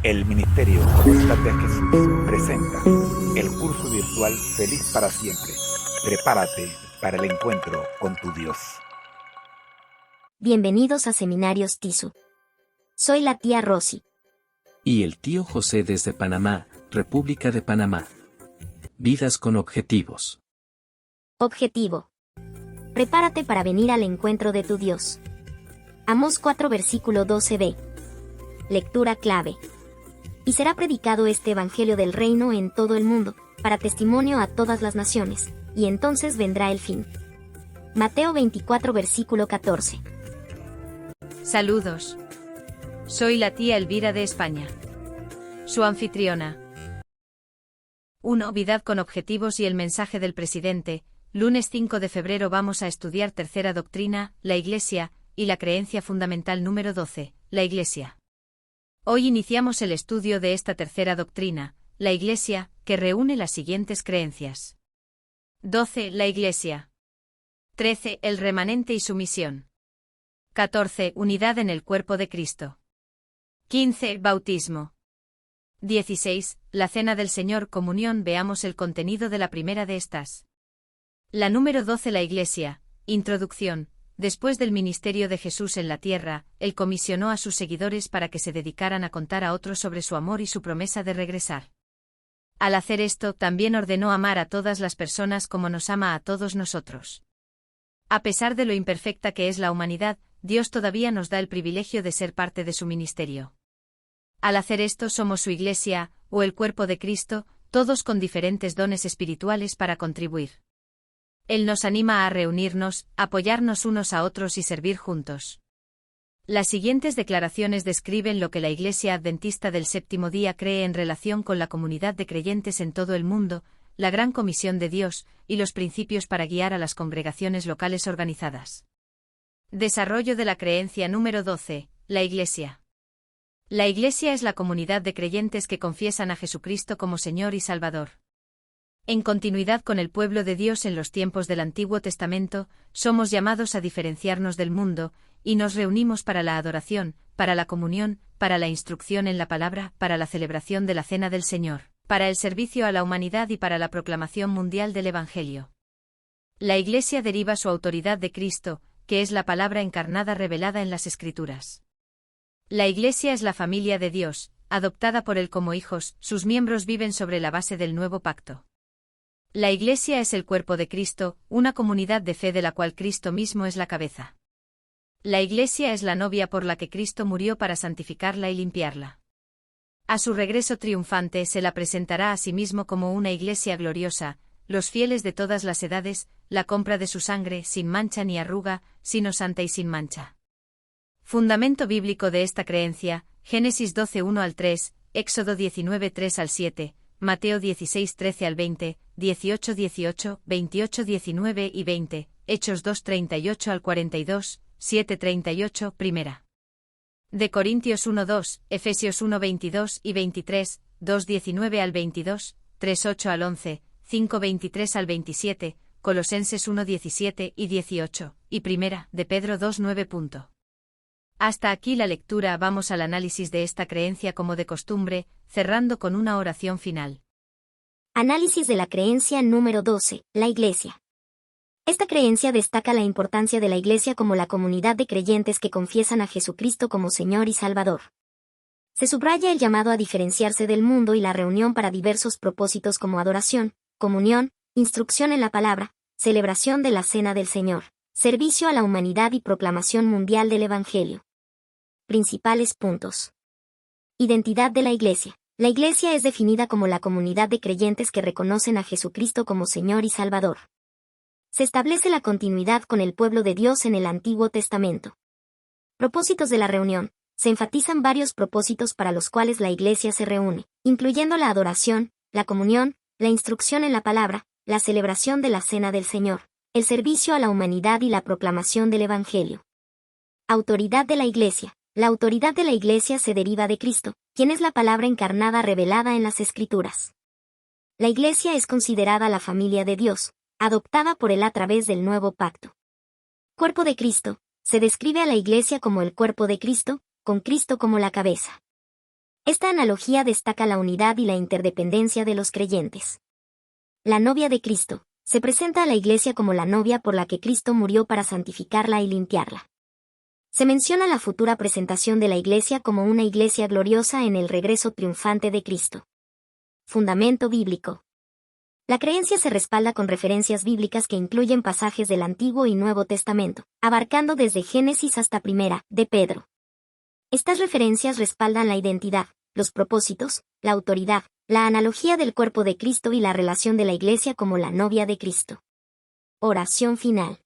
El Ministerio Costas de Jesús presenta el curso virtual Feliz para Siempre. Prepárate para el encuentro con tu Dios. Bienvenidos a Seminarios TISU. Soy la tía Rosy. Y el tío José desde Panamá, República de Panamá. Vidas con objetivos. Objetivo. Prepárate para venir al encuentro de tu Dios. Amós 4 versículo 12b. Lectura clave. Y será predicado este evangelio del reino en todo el mundo, para testimonio a todas las naciones, y entonces vendrá el fin. Mateo 24 versículo 14. Saludos. Soy la tía Elvira de España. Su anfitriona. 1. Vidad con objetivos y el mensaje del presidente. Lunes 5 de febrero vamos a estudiar tercera doctrina, la Iglesia, y la creencia fundamental número 12, la Iglesia. Hoy iniciamos el estudio de esta tercera doctrina, la Iglesia, que reúne las siguientes creencias. 12. La Iglesia. 13. El remanente y su misión. 14. Unidad en el cuerpo de Cristo. 15. Bautismo. 16. La Cena del Señor, comunión. Veamos el contenido de la primera de estas. La número 12. La Iglesia. Introducción. Después del ministerio de Jesús en la tierra, Él comisionó a sus seguidores para que se dedicaran a contar a otros sobre su amor y su promesa de regresar. Al hacer esto, también ordenó amar a todas las personas como nos ama a todos nosotros. A pesar de lo imperfecta que es la humanidad, Dios todavía nos da el privilegio de ser parte de su ministerio. Al hacer esto somos su Iglesia, o el cuerpo de Cristo, todos con diferentes dones espirituales para contribuir. Él nos anima a reunirnos, apoyarnos unos a otros y servir juntos. Las siguientes declaraciones describen lo que la Iglesia Adventista del Séptimo Día cree en relación con la comunidad de creyentes en todo el mundo, la gran comisión de Dios, y los principios para guiar a las congregaciones locales organizadas. Desarrollo de la creencia número 12, la Iglesia. La Iglesia es la comunidad de creyentes que confiesan a Jesucristo como Señor y Salvador. En continuidad con el pueblo de Dios en los tiempos del Antiguo Testamento, somos llamados a diferenciarnos del mundo, y nos reunimos para la adoración, para la comunión, para la instrucción en la palabra, para la celebración de la Cena del Señor, para el servicio a la humanidad y para la proclamación mundial del Evangelio. La Iglesia deriva su autoridad de Cristo, que es la palabra encarnada revelada en las Escrituras. La Iglesia es la familia de Dios, adoptada por Él como hijos, sus miembros viven sobre la base del nuevo pacto. La Iglesia es el cuerpo de Cristo, una comunidad de fe de la cual Cristo mismo es la cabeza. La Iglesia es la novia por la que Cristo murió para santificarla y limpiarla. A su regreso triunfante se la presentará a sí mismo como una Iglesia gloriosa, los fieles de todas las edades, la compra de su sangre, sin mancha ni arruga, sino santa y sin mancha. Fundamento bíblico de esta creencia, Génesis 12, 1 al 3, Éxodo 19, 3 al 7, Mateo 16, 13 al 20, 18, 18, 28, 19 y 20, Hechos 2, 38 al 42, 7, 38, primera. De Corintios 1, 2, Efesios 1, 22 y 23, 2, 19 al 22, 3, 8 al 11, 5, 23 al 27, Colosenses 1, 17 y 18, y primera, de Pedro 2, 9. Hasta aquí la lectura. Vamos al análisis de esta creencia como de costumbre, cerrando con una oración final. Análisis de la creencia número 12, la Iglesia. Esta creencia destaca la importancia de la Iglesia como la comunidad de creyentes que confiesan a Jesucristo como Señor y Salvador. Se subraya el llamado a diferenciarse del mundo y la reunión para diversos propósitos como adoración, comunión, instrucción en la palabra, celebración de la Cena del Señor, servicio a la humanidad y proclamación mundial del Evangelio. Principales puntos. Identidad de la Iglesia. La Iglesia es definida como la comunidad de creyentes que reconocen a Jesucristo como Señor y Salvador. Se establece la continuidad con el pueblo de Dios en el Antiguo Testamento. Propósitos de la reunión. Se enfatizan varios propósitos para los cuales la Iglesia se reúne, incluyendo la adoración, la comunión, la instrucción en la palabra, la celebración de la Cena del Señor, el servicio a la humanidad y la proclamación del Evangelio. Autoridad de la Iglesia. La autoridad de la Iglesia se deriva de Cristo, quien es la palabra encarnada revelada en las Escrituras. La Iglesia es considerada la familia de Dios, adoptada por Él a través del nuevo pacto. Cuerpo de Cristo. Se describe a la Iglesia como el cuerpo de Cristo, con Cristo como la cabeza. Esta analogía destaca la unidad y la interdependencia de los creyentes. La novia de Cristo se presenta a la Iglesia como la novia por la que Cristo murió para santificarla y limpiarla. Se menciona la futura presentación de la Iglesia como una Iglesia gloriosa en el regreso triunfante de Cristo. Fundamento bíblico. La creencia se respalda con referencias bíblicas que incluyen pasajes del Antiguo y Nuevo Testamento, abarcando desde Génesis hasta Primera de Pedro. Estas referencias respaldan la identidad, los propósitos, la autoridad, la analogía del cuerpo de Cristo y la relación de la Iglesia como la novia de Cristo. Oración final.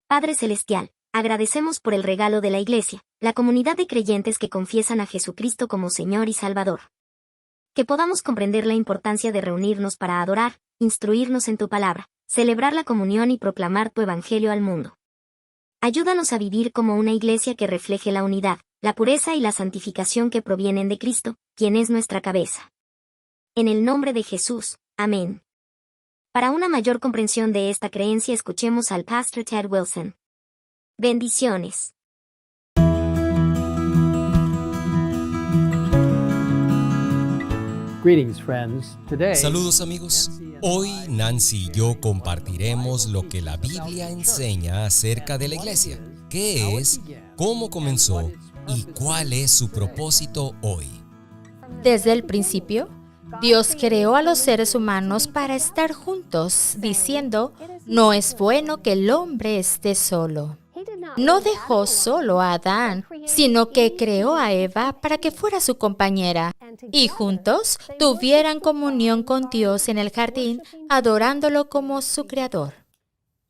Padre Celestial, agradecemos por el regalo de la Iglesia, la comunidad de creyentes que confiesan a Jesucristo como Señor y Salvador. Que podamos comprender la importancia de reunirnos para adorar, instruirnos en tu palabra, celebrar la comunión y proclamar tu evangelio al mundo. Ayúdanos a vivir como una Iglesia que refleje la unidad, la pureza y la santificación que provienen de Cristo, quien es nuestra cabeza. En el nombre de Jesús, amén. Para una mayor comprensión de esta creencia, escuchemos al Pastor Ted Wilson. Bendiciones. Saludos amigos. Hoy Nancy y yo compartiremos lo que la Biblia enseña acerca de la iglesia, qué es, cómo comenzó y cuál es su propósito hoy. Desde el principio, Dios creó a los seres humanos para estar juntos, diciendo, no es bueno que el hombre esté solo. No dejó solo a Adán, sino que creó a Eva para que fuera su compañera, y juntos tuvieran comunión con Dios en el jardín, adorándolo como su creador.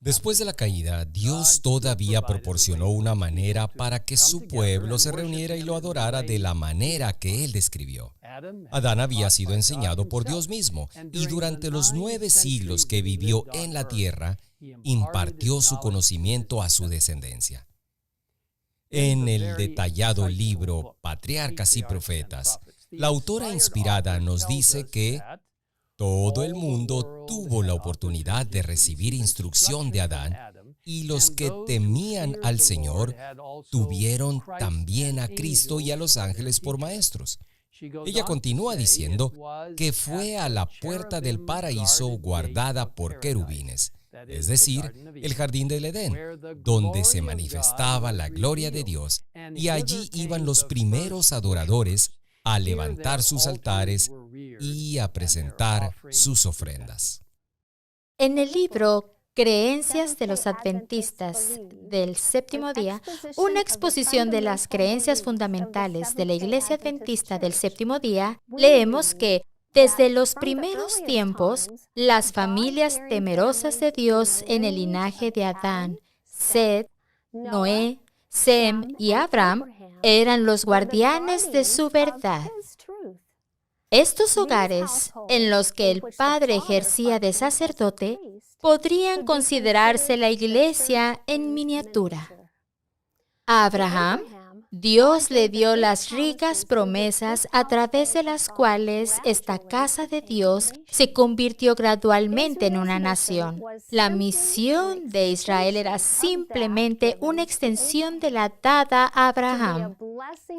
Después de la caída, Dios todavía proporcionó una manera para que su pueblo se reuniera y lo adorara de la manera que Él describió. Adán había sido enseñado por Dios mismo, y durante los 9 siglos que vivió en la tierra, impartió su conocimiento a su descendencia. En el detallado libro Patriarcas y Profetas, la autora inspirada nos dice que todo el mundo tuvo la oportunidad de recibir instrucción de Adán, y los que temían al Señor tuvieron también a Cristo y a los ángeles por maestros. Ella continúa diciendo que fue a la puerta del paraíso guardada por querubines, es decir, el jardín del Edén, donde se manifestaba la gloria de Dios, y allí iban los primeros adoradores a levantar sus altares y a presentar sus ofrendas. En el libro Creencias de los Adventistas del Séptimo Día, una exposición de las creencias fundamentales de la Iglesia Adventista del Séptimo Día, leemos que desde los primeros tiempos, las familias temerosas de Dios en el linaje de Adán, Set, Noé, Sem y Abraham eran los guardianes de su verdad. Estos hogares, en los que el padre ejercía de sacerdote, podrían considerarse la iglesia en miniatura. A Abraham, Dios le dio las ricas promesas a través de las cuales esta casa de Dios se convirtió gradualmente en una nación. La misión de Israel era simplemente una extensión de la dada a Abraham,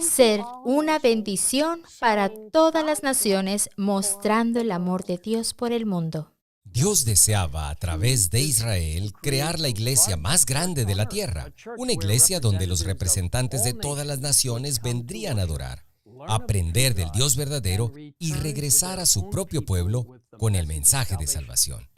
ser una bendición para todas las naciones, mostrando el amor de Dios por el mundo. Dios deseaba, a través de Israel, crear la iglesia más grande de la tierra, una iglesia donde los representantes de todas las naciones vendrían a adorar, aprender del Dios verdadero y regresar a su propio pueblo con el mensaje de salvación.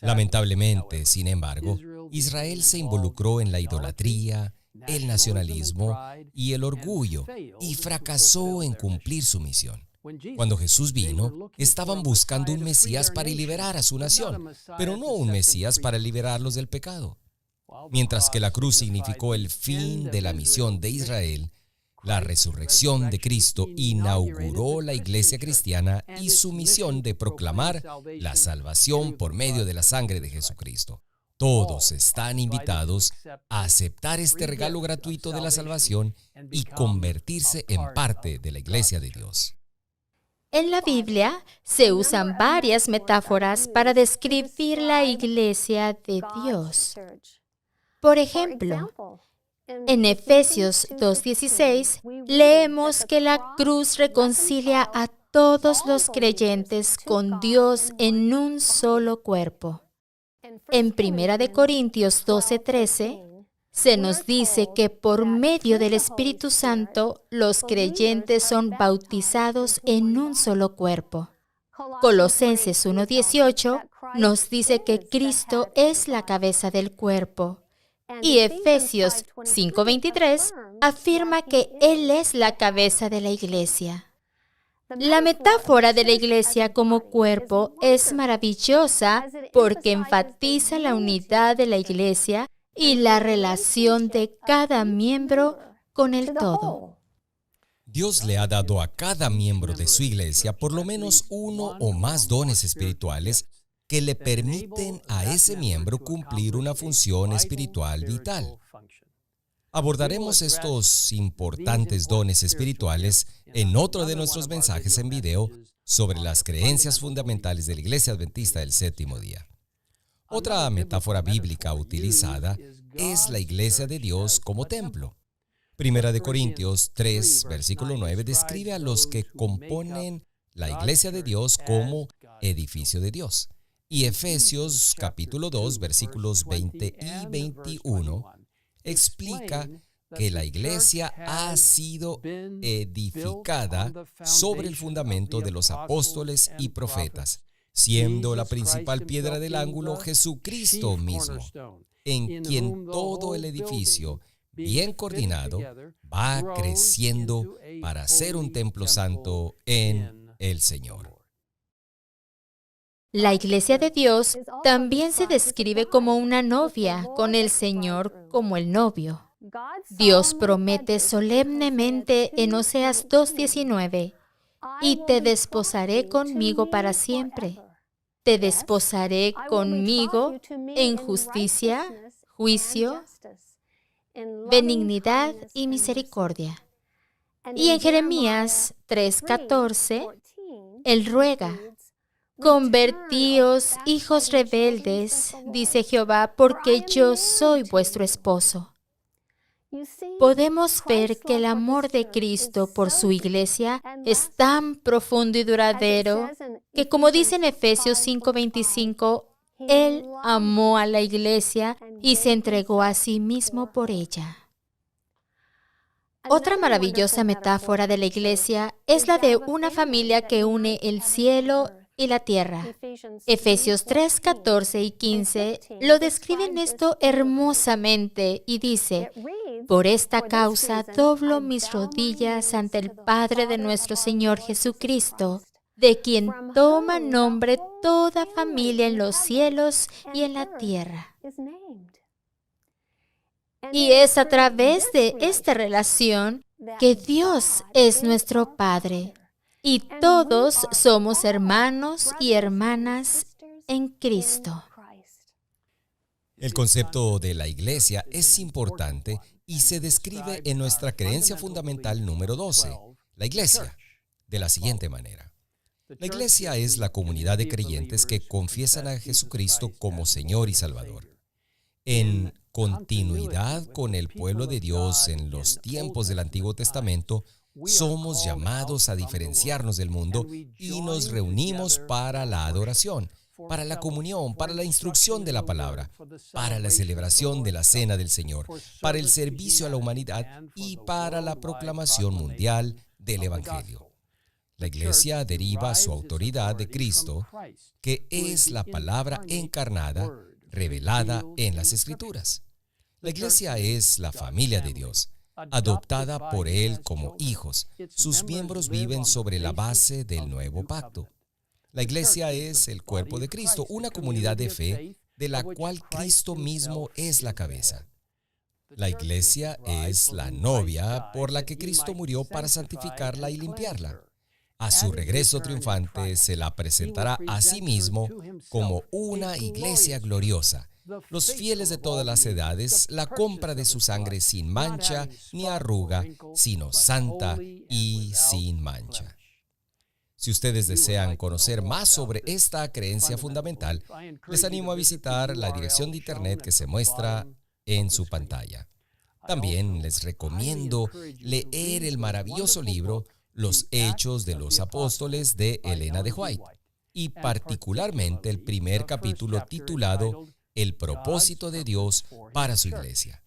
Lamentablemente, sin embargo, Israel se involucró en la idolatría, el nacionalismo y el orgullo y fracasó en cumplir su misión. Cuando Jesús vino, estaban buscando un Mesías para liberar a su nación, pero no un Mesías para liberarlos del pecado. Mientras que la cruz significó el fin de la misión de Israel, la resurrección de Cristo inauguró la iglesia cristiana y su misión de proclamar la salvación por medio de la sangre de Jesucristo. Todos están invitados a aceptar este regalo gratuito de la salvación y convertirse en parte de la iglesia de Dios. En la Biblia se usan varias metáforas para describir la iglesia de Dios. Por ejemplo, En Efesios 2:16 leemos que la cruz reconcilia a todos los creyentes con Dios en un solo cuerpo. En 1 Corintios 12:13 se nos dice que por medio del Espíritu Santo los creyentes son bautizados en un solo cuerpo. Colosenses 1:18 nos dice que Cristo es la cabeza del cuerpo. Y Efesios 5:23 afirma que Él es la cabeza de la iglesia. La metáfora de la iglesia como cuerpo es maravillosa porque enfatiza la unidad de la iglesia y la relación de cada miembro con el todo. Dios le ha dado a cada miembro de su iglesia por lo menos uno o más dones espirituales que le permiten a ese miembro cumplir una función espiritual vital. Abordaremos estos importantes dones espirituales en otro de nuestros mensajes en video sobre las creencias fundamentales de la Iglesia Adventista del Séptimo Día. Otra metáfora bíblica utilizada es la Iglesia de Dios como templo. Primera de Corintios 3, versículo 9, describe a los que componen la Iglesia de Dios como edificio de Dios. Y Efesios capítulo 2, versículos 20 y 21, explica que la iglesia ha sido edificada sobre el fundamento de los apóstoles y profetas, siendo la principal piedra del ángulo Jesucristo mismo, en quien todo el edificio, bien coordinado, va creciendo para ser un templo santo en el Señor. La iglesia de Dios también se describe como una novia, con el Señor como el novio. Dios promete solemnemente en Oseas 2:19, y te desposaré conmigo para siempre. Te desposaré conmigo en justicia, juicio, benignidad y misericordia. Y en Jeremías 3:14, Él ruega: convertíos, hijos rebeldes, dice Jehová, porque yo soy vuestro esposo. Podemos ver que el amor de Cristo por su iglesia es tan profundo y duradero que, como dice en Efesios 5:25, Él amó a la iglesia y se entregó a sí mismo por ella. Otra maravillosa metáfora de la iglesia es la de una familia que une el cielo y la tierra. Efesios 3:14 y 15 lo describen esto hermosamente y dice: por esta causa doblo mis rodillas ante el Padre de nuestro Señor Jesucristo, de quien toma nombre toda familia en los cielos y en la tierra. Y es a través de esta relación que Dios es nuestro Padre, y todos somos hermanos y hermanas en Cristo. El concepto de la iglesia es importante y se describe en nuestra creencia fundamental número 12, la iglesia, de la siguiente manera. La iglesia es la comunidad de creyentes que confiesan a Jesucristo como Señor y Salvador. En continuidad con el pueblo de Dios en los tiempos del Antiguo Testamento, somos llamados a diferenciarnos del mundo y nos reunimos para la adoración, para la comunión, para la instrucción de la palabra, para la celebración de la Cena del Señor, para el servicio a la humanidad y para la proclamación mundial del Evangelio. La iglesia deriva su autoridad de Cristo, que es la palabra encarnada, revelada en las Escrituras. La iglesia es la familia de Dios, adoptada por Él como hijos. Sus miembros viven sobre la base del nuevo pacto. La iglesia es el cuerpo de Cristo, una comunidad de fe de la cual Cristo mismo es la cabeza. La iglesia es la novia por la que Cristo murió para santificarla y limpiarla. A su regreso triunfante se la presentará a sí mismo como una iglesia gloriosa. Los fieles de todas las edades la compra de su sangre sin mancha ni arruga, sino santa y sin mancha. Si ustedes desean conocer más sobre esta creencia fundamental, les animo a visitar la dirección de internet que se muestra en su pantalla. También les recomiendo leer el maravilloso libro Los Hechos de los Apóstoles de Elena de White, y particularmente el primer capítulo titulado El propósito de Dios para su iglesia.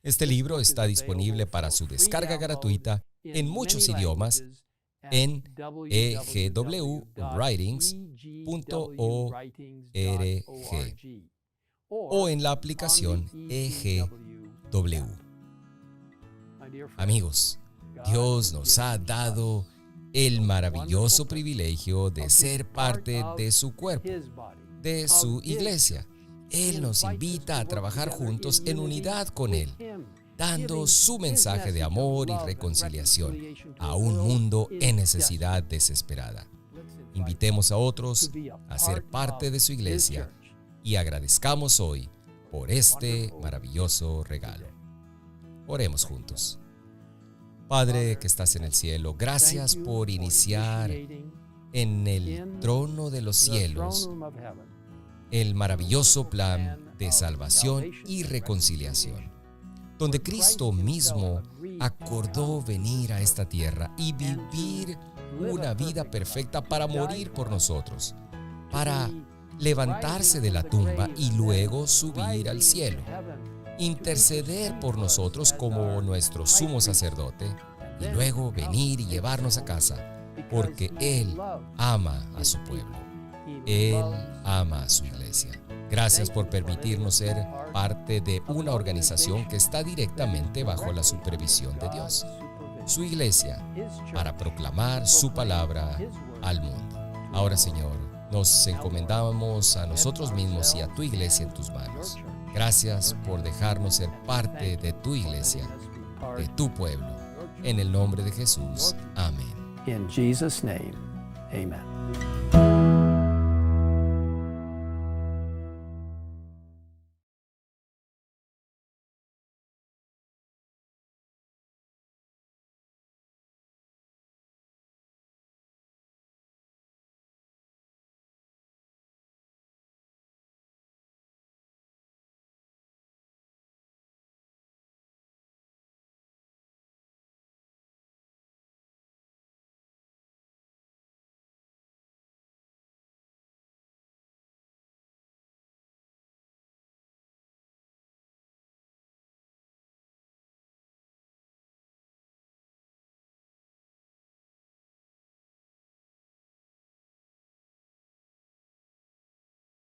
Este libro está disponible para su descarga gratuita en muchos idiomas en egwritings.org o en la aplicación EGW. Amigos, Dios nos ha dado el maravilloso privilegio de ser parte de su cuerpo, de su iglesia. Él nos invita a trabajar juntos en unidad con Él, dando su mensaje de amor y reconciliación a un mundo en necesidad desesperada. Invitemos a otros a ser parte de su iglesia y agradezcamos hoy por este maravilloso regalo. Oremos juntos. Padre que estás en el cielo, gracias por iniciar en el trono de los cielos el maravilloso plan de salvación y reconciliación, donde Cristo mismo acordó venir a esta tierra y vivir una vida perfecta para morir por nosotros, para levantarse de la tumba y luego subir al cielo, interceder por nosotros como nuestro sumo sacerdote y luego venir y llevarnos a casa, porque Él ama a su pueblo. Él ama a su iglesia. Gracias por permitirnos ser parte de una organización que está directamente bajo la supervisión de Dios, su iglesia, para proclamar su palabra al mundo. Ahora, Señor, nos encomendamos a nosotros mismos y a tu iglesia en tus manos. Gracias por dejarnos ser parte de tu iglesia, de tu pueblo. En el nombre de Jesús. Amén. In Jesus' name, amen.